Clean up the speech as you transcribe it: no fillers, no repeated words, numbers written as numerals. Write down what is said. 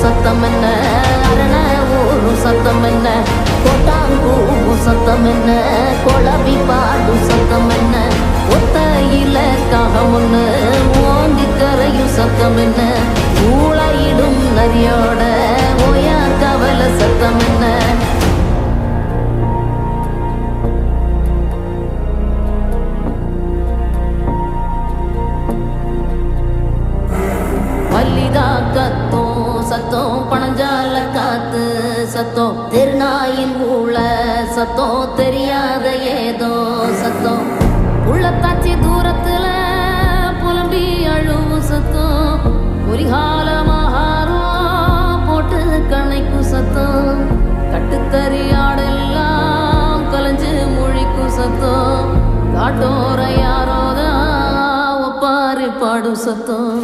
சத்தம் என்ன, அரண ஊரும் சத்தம் என்ன, கோட்டாங்கூவும் சத்தம் என்ன, குழவி பாடும் சத்தம் என்ன, ஒத்தையில காகமுன்னு ஓங்கி கரையும் சத்தம் என்ன, ஊழையிடும் நரியோட ஓயா கவலை சத்தம் என்ன. மல்லிகா கத்தோம் சத்தம், பணஞ்சால காத்து சத்தம், திருநாயின் ஊழ சத்தம், தெரியாத ஏதோ சத்தம், உள்ளத்தாச்சி தூரத்துல புலம்பி அழுவும் சத்தம், பொறிகாலமாகாரம் போட்டு கணைக்கும் சத்தம், கட்டுத்தறியாடெல்லாம் கலைஞ்சு முழிக்கும் சத்தம், காட்டோர யாரோதான் ஒப்பாரி பாடும் சத்தம்.